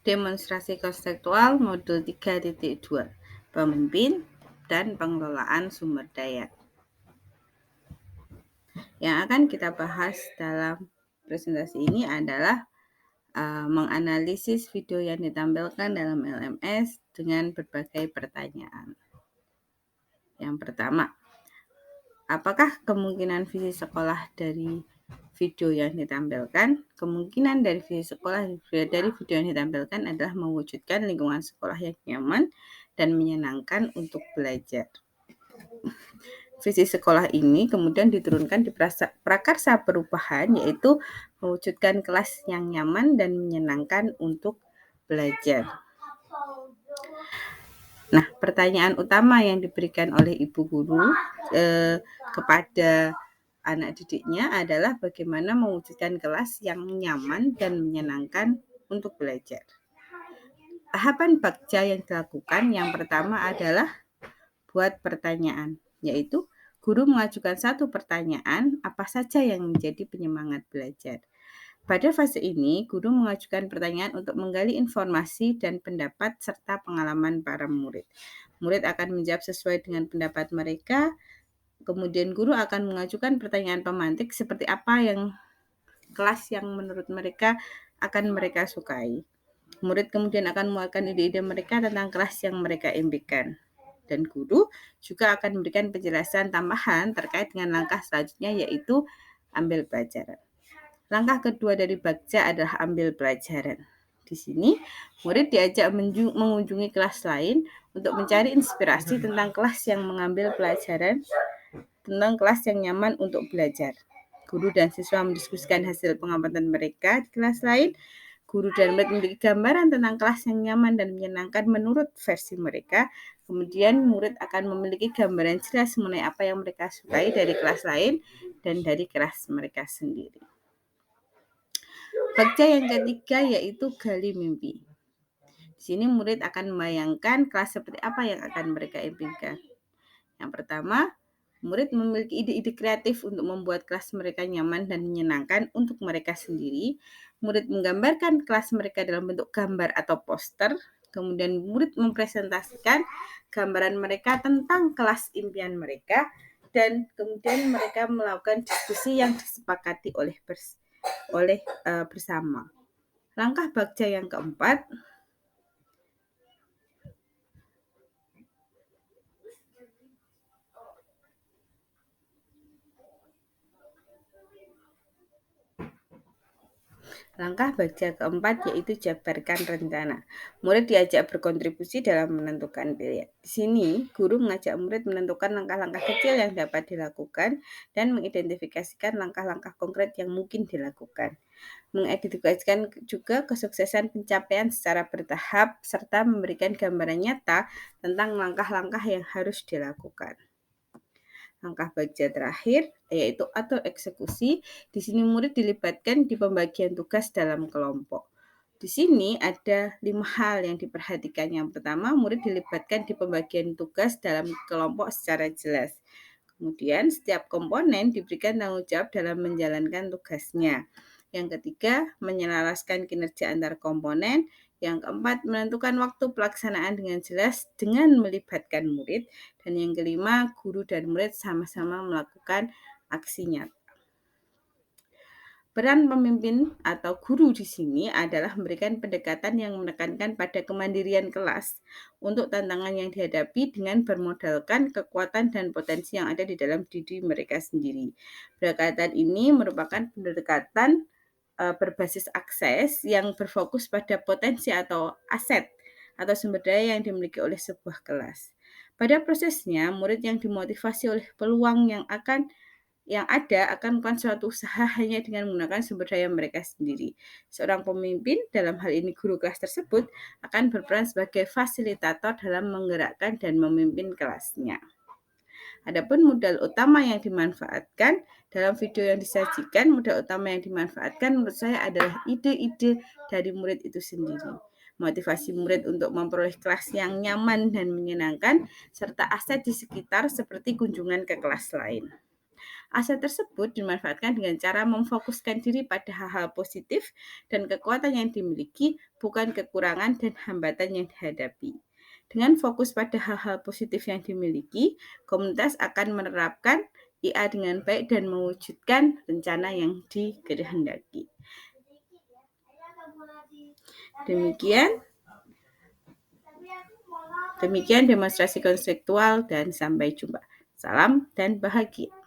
Demonstrasi konseptual modul 3.2 Pemimpin dan pengelolaan sumber daya. Yang akan kita bahas dalam presentasi ini adalah menganalisis video yang ditampilkan dalam LMS dengan berbagai pertanyaan. Yang pertama, apakah kemungkinan visi sekolah dari video yang ditampilkan? Kemungkinan dari visi sekolah dari video yang ditampilkan adalah mewujudkan lingkungan sekolah yang nyaman dan menyenangkan untuk belajar. Visi sekolah ini kemudian diturunkan di prakarsa perubahan, yaitu mewujudkan kelas yang nyaman dan menyenangkan untuk belajar. Nah, pertanyaan utama yang diberikan oleh ibu guru kepada anak didiknya adalah bagaimana mewujudkan kelas yang nyaman dan menyenangkan untuk belajar. Tahapan bakja yang dilakukan yang pertama adalah buat pertanyaan, yaitu guru mengajukan satu pertanyaan apa saja yang menjadi penyemangat belajar. Pada fase ini, guru mengajukan pertanyaan untuk menggali informasi dan pendapat serta pengalaman para murid. Murid akan menjawab sesuai dengan pendapat mereka. Kemudian guru akan mengajukan pertanyaan pemantik seperti apa yang kelas yang menurut mereka akan mereka sukai. Murid kemudian akan mengeluarkan ide-ide mereka tentang kelas yang mereka impikan. Dan guru juga akan memberikan penjelasan tambahan terkait dengan langkah selanjutnya, yaitu ambil pelajaran. Langkah kedua dari bakja adalah ambil pelajaran. Di sini, murid diajak mengunjungi kelas lain untuk mencari inspirasi tentang kelas yang mengambil pelajaran, tentang kelas yang nyaman untuk belajar. Guru dan siswa mendiskusikan hasil pengamatan mereka di kelas lain. Guru dan murid memiliki gambaran tentang kelas yang nyaman dan menyenangkan menurut versi mereka. Kemudian murid akan memiliki gambaran jelas mengenai apa yang mereka sukai dari kelas lain dan dari kelas mereka sendiri. Bakja yang ketiga yaitu gali mimpi. Di sini murid akan membayangkan kelas seperti apa yang akan mereka impikan. Yang pertama, murid memiliki ide-ide kreatif untuk membuat kelas mereka nyaman dan menyenangkan untuk mereka sendiri. Murid menggambarkan kelas mereka dalam bentuk gambar atau poster. Kemudian murid mempresentasikan gambaran mereka tentang kelas impian mereka. Dan kemudian mereka melakukan diskusi yang disepakati bersama. Langkah bakja yang keempat, yaitu jabarkan rencana. Murid diajak berkontribusi dalam menentukan pilihan. Di sini, guru mengajak murid menentukan langkah-langkah kecil yang dapat dilakukan dan mengidentifikasikan langkah-langkah konkret yang mungkin dilakukan. Mengidentifikasikan juga kesuksesan pencapaian secara bertahap serta memberikan gambaran nyata tentang langkah-langkah yang harus dilakukan. Langkah bakja terakhir yaitu atur eksekusi. Di sini murid dilibatkan di pembagian tugas dalam kelompok. Di sini ada 5 hal yang diperhatikan. Yang pertama, murid dilibatkan di pembagian tugas dalam kelompok secara jelas. Kemudian, setiap komponen diberikan tanggung jawab dalam menjalankan tugasnya. Yang ketiga, menyelaraskan kinerja antar komponen. Yang keempat, menentukan waktu pelaksanaan dengan jelas dengan melibatkan murid. Dan yang kelima, guru dan murid sama-sama melakukan aksi nyata. Peran pemimpin atau guru di sini adalah memberikan pendekatan yang menekankan pada kemandirian kelas untuk tantangan yang dihadapi dengan bermodalkan kekuatan dan potensi yang ada di dalam diri mereka sendiri. Pendekatan ini merupakan pendekatan berbasis akses yang berfokus pada potensi atau aset atau sumber daya yang dimiliki oleh sebuah kelas. Pada prosesnya, murid yang dimotivasi oleh peluang yang ada akan melakukan suatu usaha hanya dengan menggunakan sumber daya mereka sendiri. Seorang pemimpin, dalam hal ini guru kelas tersebut, akan berperan sebagai fasilitator dalam menggerakkan dan memimpin kelasnya. Adapun modal utama yang dimanfaatkan dalam video yang disajikan, modal utama yang dimanfaatkan menurut saya adalah ide-ide dari murid itu sendiri. Motivasi murid untuk memperoleh kelas yang nyaman dan menyenangkan, serta aset di sekitar seperti kunjungan ke kelas lain. Aset tersebut dimanfaatkan dengan cara memfokuskan diri pada hal-hal positif dan kekuatan yang dimiliki, bukan kekurangan dan hambatan yang dihadapi. Dengan fokus pada hal-hal positif yang dimiliki, komunitas akan menerapkan IA dengan baik dan mewujudkan rencana yang dikehendaki. Demikian demonstrasi konseptual dan sampai jumpa. Salam dan bahagia.